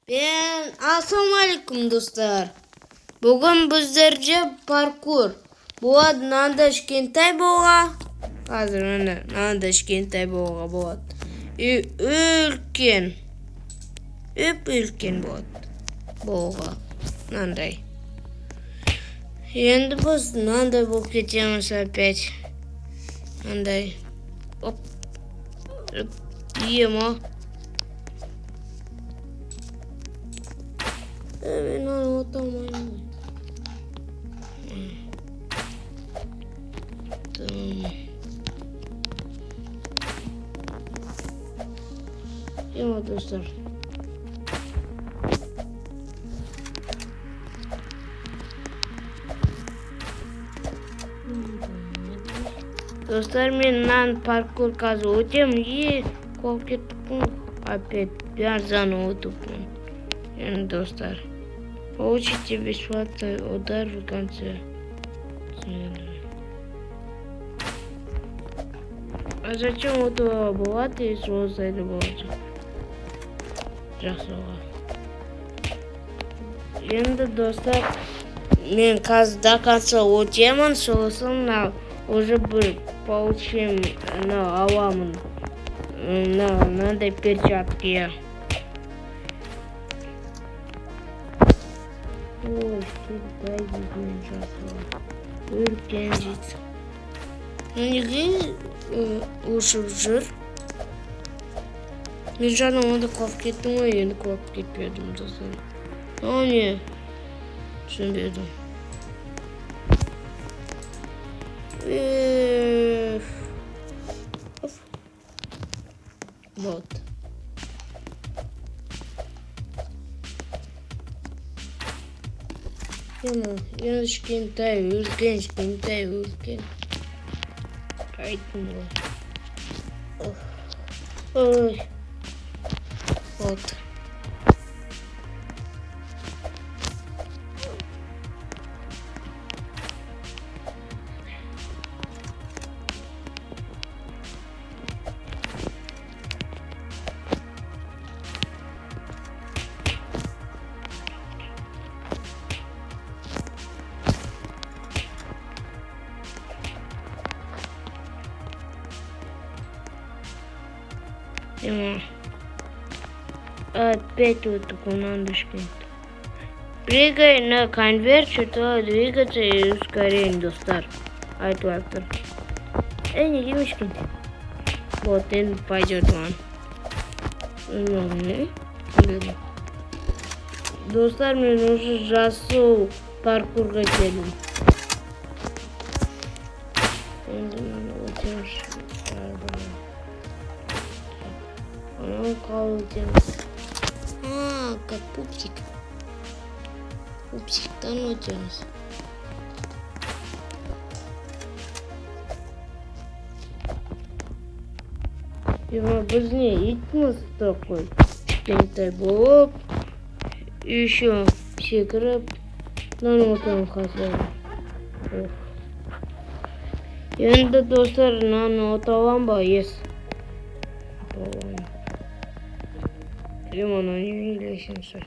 Ассалаумалейкум достар. Бүгін біздерде паркур. Болады мынандай кішкентай болға. Қазір мынандай кішкентай болға болады. И үлкен. Үлкен болады. Болға. Мынандай. Енді біз мынандай болып кетеміз опять. Мынандай. Оп. Ема. Ben onu otamayım. Tamam. Yama dostlar. Dostlar мен паркур қазір өтем и қол кеттім опять бәрзаны өтіппін. Енді достар. Получите бесплатный удар в конце. А зачем это бывает, если у вас это будет? Жақсыға. Енді достар, мен қазір до конца өтемін, сосын уже бір получим аламын. Мынандай перчатки. Ой, что дай мен жасыға. Үлкен жет. Неге ұшып жүр? Мен жаңа онда қалып кеттім ғой, енді қалып кетпедім достар. О не? Түсінбедім. Вот. Енді кішкентай, үлкен. Айттым ғой. Ой. Вот. Опять вот такой надо шкент. Прыгай на конверт, что-то двигаться и ускорение достар. Айтвактор. Не девочки. Вот он пойдет вон. Достар, мне нужно жасыл паркурға келдім. Енді мені өтеміз. Он қалдым. Как пупсик. Пупсиктан өтеміз. Біз не итміз такой. Кішкентай болып. Еще секіріп. Отам қазір. Енді достар, оталам ба? Ес. Она не лестница.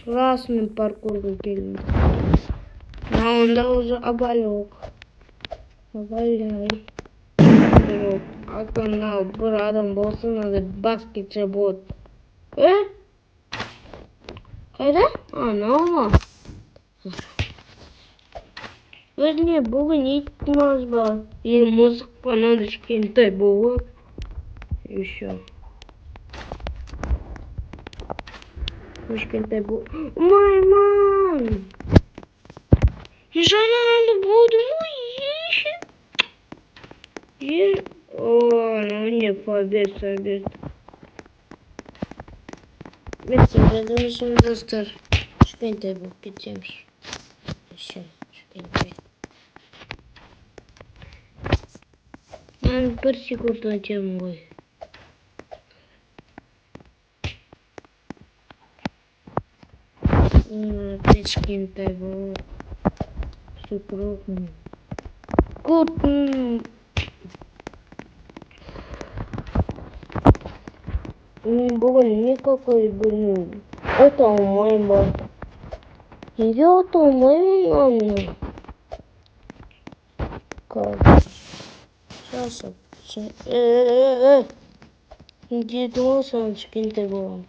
Красный паркур келді. Онда уже обалек. Ата бір адам болсын, надо баскетші болады. Қайда? Анау ма? Өзіне бүгін итміз ба? Мұзық па, надо кішкентай болып. Еще. Кішкентай болып. Майман! Жаңа надо буду, еще. О, не, побед. Мен сендердің достар. Кішкентай болып кетеміз. Еще, кішкентай. Мен бір секунд өтемін ғой. Кішкентай болып. Супругым. Bugün никакой блин. Это мой бар. Идет мой мама. Как? Сейчас. Где должен скиньте было?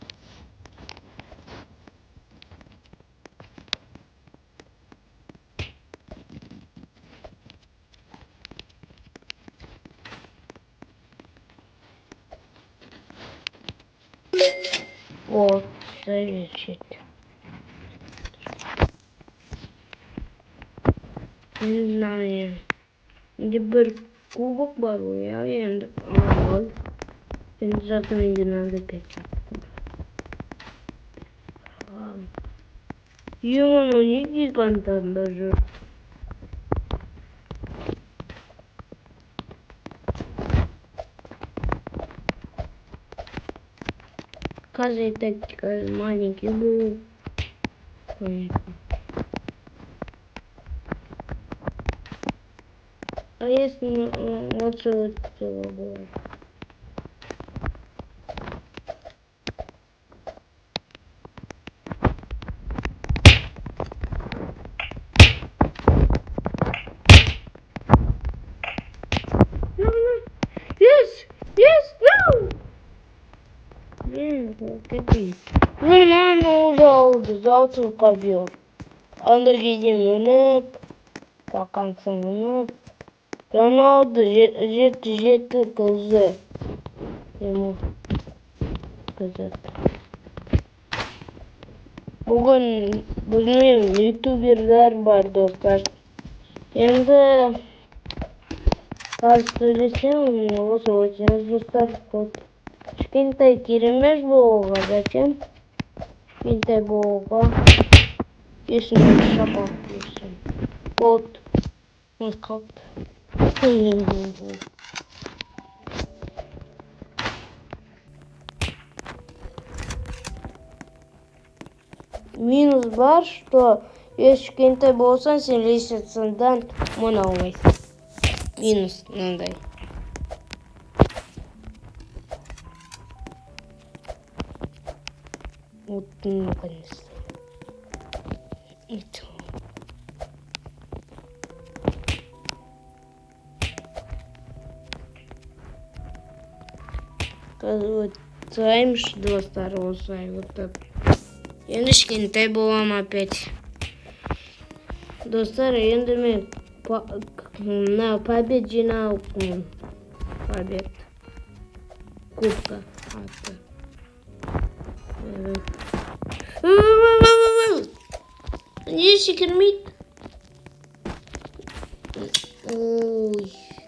Вот, зависит. Не знаю. Где был кубок бару, я енді. Ой. Енді затем не надо петь. Ё-моё, не гигантом даже. Каждый такой маленький был. А если вот что было? Yes, no! Какие? Ну, уже oldu. Zaten kalıyor. Anda gideyim Bakansın. Ronaldo jet kızı. Ему kızı. Bugün bizim youtuberler var dostlar. Енді söylesem осы очень достар вот. Кішкентай керемет болуға зачем? Кішкентай болуға есімді шапақ берсін. Вот. Вот как. Минус бар, что если кішкентай болсаң, сен лестницадан мына алмайсың. Минус мынандай. Вот наконец-то. Это. Вот займешь два старого займа. Вот так. Я на кішкентай болам опять. Достар, енді мен на побед жинау. Побед. Кубка. Не секірмейді.